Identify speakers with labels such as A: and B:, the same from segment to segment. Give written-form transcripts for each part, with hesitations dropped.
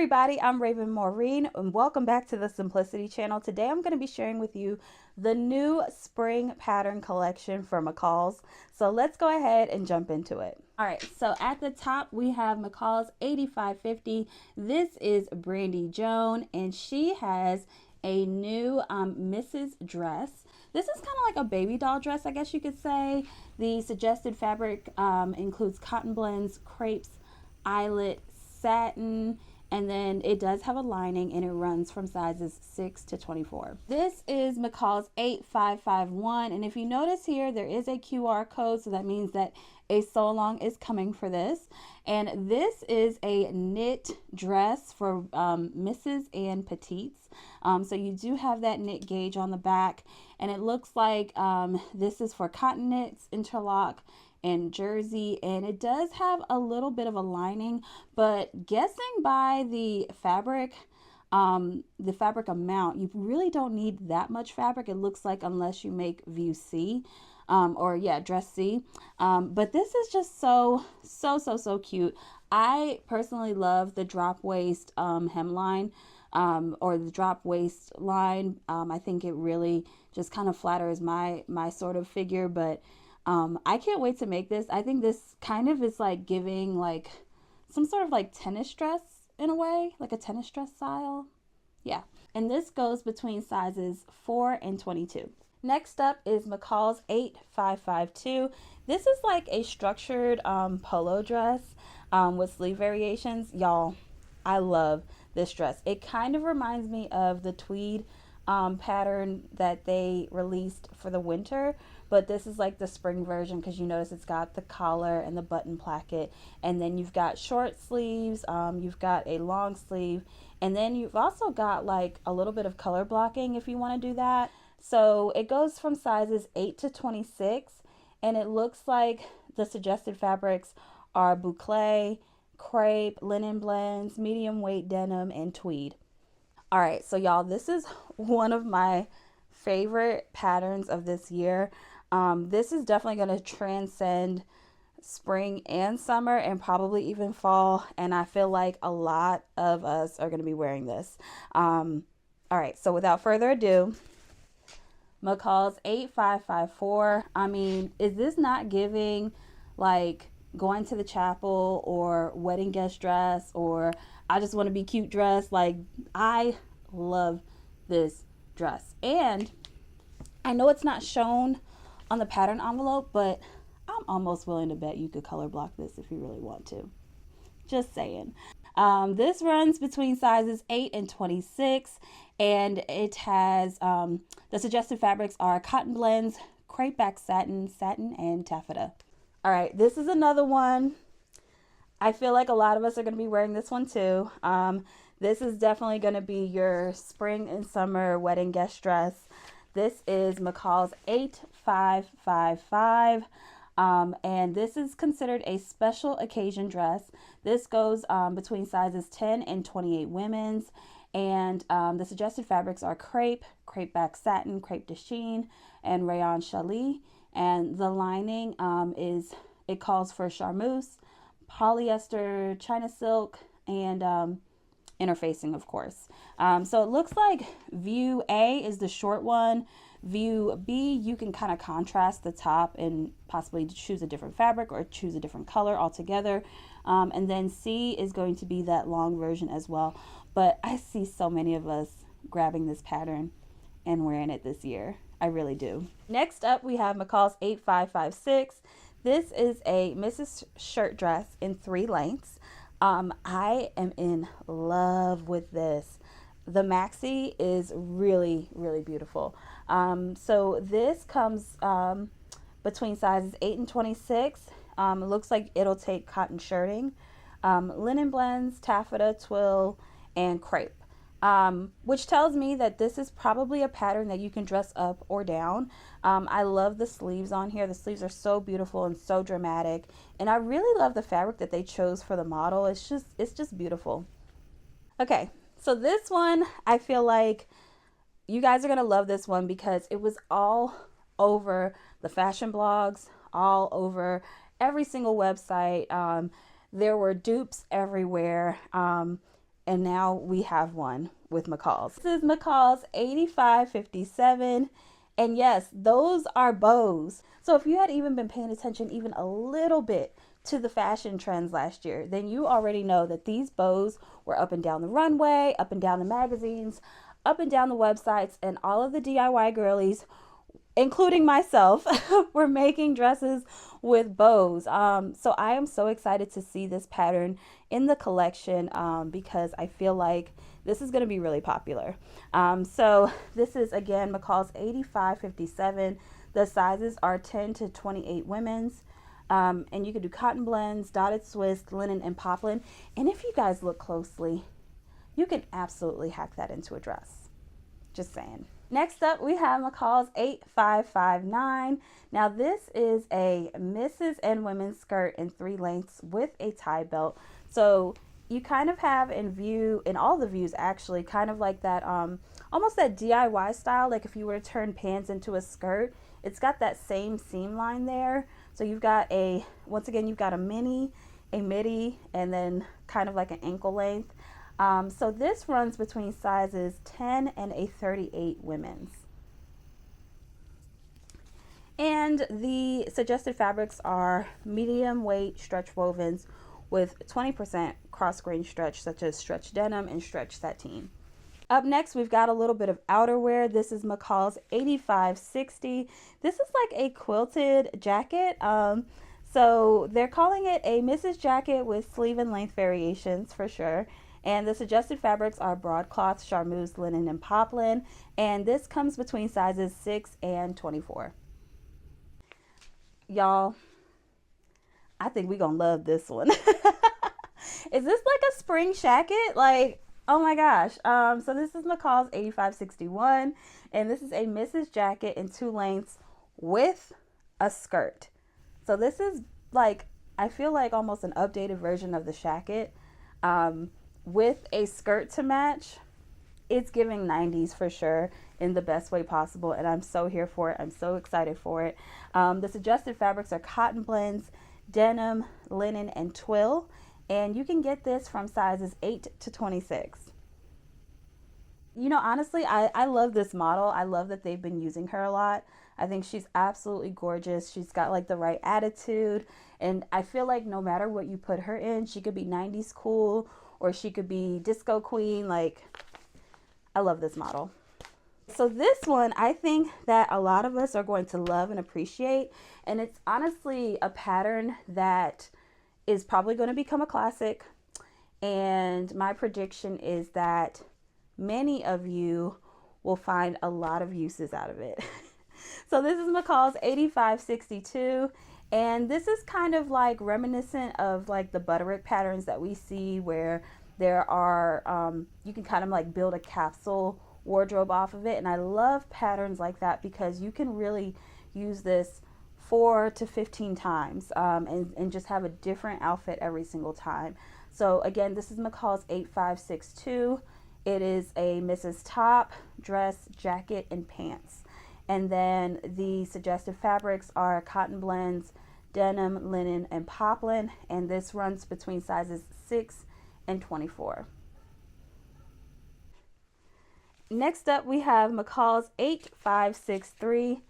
A: everybody, I'm Raven Maureen and welcome back to the Simplicity channel. Today I'm going to be sharing with you the new spring pattern collection for McCall's. So let's go ahead and jump into it. All right, so at the top we have McCall's 8550. This is Brandy Joan and she has a new Mrs. dress. This is kind of like a baby doll dress, I guess you could say. The suggested fabric includes cotton blends, crepes, eyelet, satin, and then it does have a lining and it runs from sizes 6 to 24. This is McCall's 8551, and if you notice here there is a QR code, so that means that a sew along is coming for this. And this is a knit dress for Mrs. and Petites. So you do have that knit gauge on the back, and it looks like this is for cotton knits, interlock, and jersey, and it does have a little bit of a lining, but guessing by the fabric amount, you really don't need that much fabric, it looks like, unless you make view C, dress C. But this is just so cute. I personally love the drop waist hemline, or the drop waist line. I think it really just kind of flatters my sort of figure, but I can't wait to make this. I think this kind of is like giving like some sort of like tennis dress in a way, like a tennis dress style. Yeah. And this goes between sizes 4 and 22. Next up is McCall's 8552. This is like a structured polo dress with sleeve variations. Y'all, I love this dress. It kind of reminds me of the tweed pattern that they released for the winter, but this is like the spring version, because you notice it's got the collar and the button placket, and then you've got short sleeves, you've got a long sleeve, and then you've also got like a little bit of color blocking if you want to do that. So it goes from sizes 8 to 26, and it looks like the suggested fabrics are boucle, crepe, linen blends, medium weight denim, and tweed. All right, so y'all, this is one of my favorite patterns of this year. This is definitely going to transcend spring and summer and probably even fall, and I feel like a lot of us are going to be wearing this. All right, so without further ado, McCall's 8554. I mean, is this not giving like going to the chapel or wedding guest dress or I just want to be cute dress? Like, I love this dress, and I know it's not shown on the pattern envelope, but I'm almost willing to bet you could color block this if you really want to. Just saying. This runs between sizes 8 and 26, and it has the suggested fabrics are cotton blends, crepe back satin, and taffeta. All right, this is another one. I feel like a lot of us are going to be wearing this one too. This is definitely going to be your spring and summer wedding guest dress. This is McCall's 8555. And this is considered a special occasion dress. This goes between sizes 10 and 28 women's. And the suggested fabrics are crepe, crepe back satin, crepe de chine, and rayon challis. And the lining it calls for charmeuse, polyester, China silk, and interfacing, of course. So it looks like view A is the short one. View B, you can kind of contrast the top and possibly choose a different fabric or choose a different color altogether. And then C is going to be that long version as well. But I see so many of us grabbing this pattern and wearing it this year. I really do. Next up, we have McCall's 8556. This is a Mrs. shirt dress in 3 lengths. I am in love with this. The maxi is really beautiful. So this comes between sizes 8 and 26. It looks like it'll take cotton shirting, linen blends, taffeta, twill, and crepe, which tells me that this is probably a pattern that you can dress up or down. I love the sleeves on here. The sleeves are so beautiful and so dramatic, and I really love the fabric that they chose for the model. It's just beautiful. Okay, so this one, I feel like you guys are gonna love this one because it was all over the fashion blogs, all over every single website. There were dupes everywhere. And now we have one with McCall's. This is McCall's 8557. And yes, those are bows. So if you had even been paying attention even a little bit to the fashion trends last year, then you already know that these bows were up and down the runway, up and down the magazines, up and down the websites, and all of the DIY girlies, including myself, were making dresses with bows. So I am so excited to see this pattern in the collection because I feel like this is going to be really popular. So this is, again, McCall's 8557. The sizes are 10 to 28 women's. And you can do cotton blends, dotted Swiss, linen, and poplin. And if you guys look closely, you can absolutely hack that into a dress. Just saying. Next up, we have McCall's 8559. Now this is a Mrs. and women's skirt in 3 lengths with a tie belt. So you kind of have in all the views actually, kind of like that, almost that DIY style. Like if you were to turn pants into a skirt, it's got that same seam line there. So you've got once again, you've got a mini, a midi, and then kind of like an ankle length. So this runs between sizes 10 and a 38 women's. And the suggested fabrics are medium weight stretch wovens with 20% cross grain stretch, such as stretch denim and stretch sateen. Up next, we've got a little bit of outerwear. This is McCall's 8560. This is like a quilted jacket. So they're calling it a Mrs. jacket with sleeve and length variations for sure. And the suggested fabrics are broadcloth, charmeuse, linen, and poplin. And this comes between sizes 6 and 24. Y'all, I think we're going to love this one. Is this like a spring shacket? Like, oh my gosh. So this is McCall's 8561. And this is a Mrs. jacket in 2 lengths with a skirt. So this is like, I feel like almost an updated version of the shacket. With a skirt to match. It's giving 90s for sure in the best way possible, and I'm so here for it. I'm so excited for it. The suggested fabrics are cotton blends, denim, linen, and twill, and you can get this from sizes 8 to 26. You know, honestly, I love this model. I love that they've been using her a lot. I think she's absolutely gorgeous. She's got like the right attitude, and I feel like no matter what you put her in, she could be 90s cool, or she could be disco queen. Like, I love this model. So this one, I think that a lot of us are going to love and appreciate. And it's honestly a pattern that is probably going to become a classic. And my prediction is that many of you will find a lot of uses out of it. So this is McCall's 8562. And this is kind of like reminiscent of like the butterick patterns that we see, where there are, you can kind of like build a capsule wardrobe off of it. And I love patterns like that because you can really use this 4 to 15 times and just have a different outfit every single time. So again, this is McCall's 8562. It is a Mrs. top, dress, jacket, and pants. And then the suggested fabrics are cotton blends, denim, linen, and poplin, and this runs between sizes 6 and 24. Next up, we have McCall's 8563.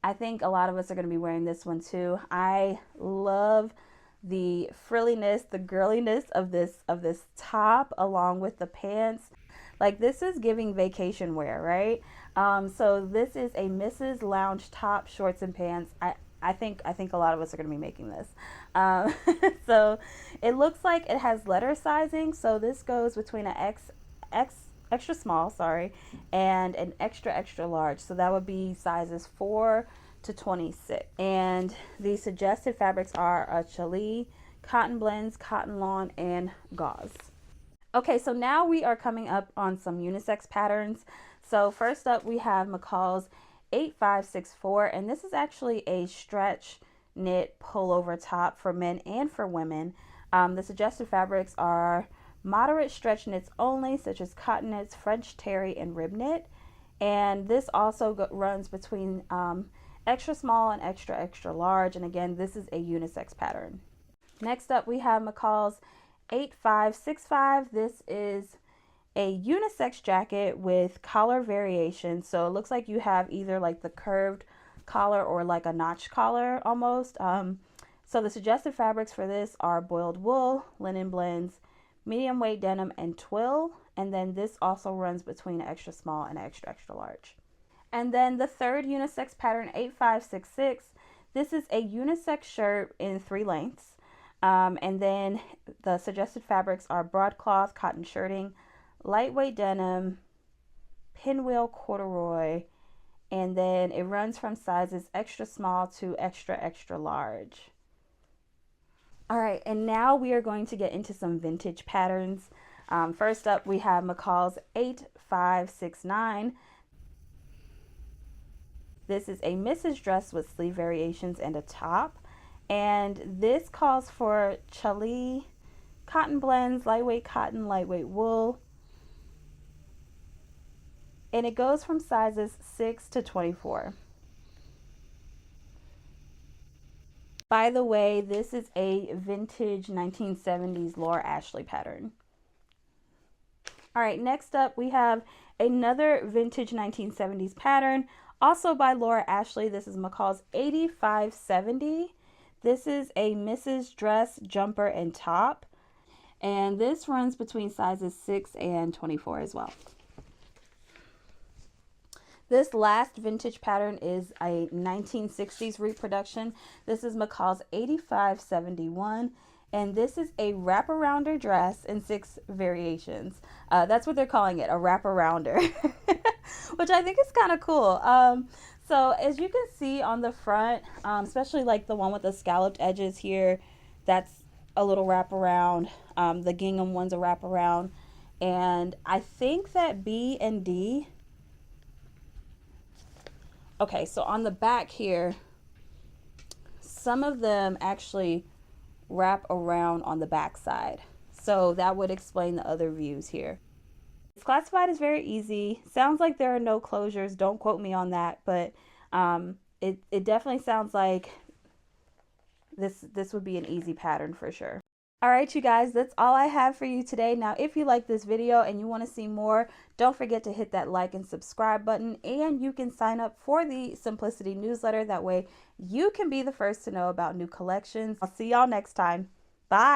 A: I think a lot of us are going to be wearing this one too. I love the frilliness, the girliness of this top along with the pants. Like, this is giving vacation wear, right? So this is a Mrs. Lounge top, shorts, and pants. I think a lot of us are going to be making this. So it looks like it has letter sizing. So this goes between an extra small, and an extra large. So that would be sizes 4 to 26. And the suggested fabrics are a challis, cotton blends, cotton lawn, and gauze. Okay, so now we are coming up on some unisex patterns. So first up, we have McCall's 8564, and this is actually a stretch knit pullover top for men and for women. The suggested fabrics are moderate stretch knits only, such as cotton knits, French terry, and rib knit. And this also runs between extra small and extra large. And again, this is a unisex pattern. Next up, we have McCall's 8565. This is a unisex jacket with collar variation. So it looks like you have either like the curved collar or like a notch collar almost. So the suggested fabrics for this are boiled wool, linen blends, medium weight denim, and twill. And then this also runs between extra small and extra large. And then the third unisex pattern, 8566. This is a unisex shirt in 3 lengths. And then the suggested fabrics are broadcloth, cotton shirting, lightweight denim, pinwheel corduroy, and then it runs from sizes extra small to extra large. All right, and now we are going to get into some vintage patterns. First up, we have McCall's 8569. This is a missus dress with sleeve variations and a top. And this calls for challis, cotton blends, lightweight cotton, lightweight wool. And it goes from sizes 6 to 24. By the way, this is a vintage 1970s Laura Ashley pattern. All right, next up we have another vintage 1970s pattern, also by Laura Ashley. This is McCall's 8570. This is a missus dress, jumper, and top. And this runs between sizes 6 and 24 as well. This last vintage pattern is a 1960s reproduction. This is McCall's 8571, and this is a wraparounder dress in 6 variations. That's what they're calling it, a wraparounder, which I think is kind of cool. So as you can see on the front, especially like the one with the scalloped edges here, that's a little wraparound. The gingham one's a wraparound, and I think that B and D. Okay, so on the back here, some of them actually wrap around on the back side. So that would explain the other views here. It's classified as very easy. Sounds like there are no closures. Don't quote me on that, but it definitely sounds like this would be an easy pattern for sure. All right, you guys, that's all I have for you today. Now, if you like this video and you want to see more, don't forget to hit that like and subscribe button, and you can sign up for the Simplicity newsletter. That way you can be the first to know about new collections. I'll see y'all next time. Bye.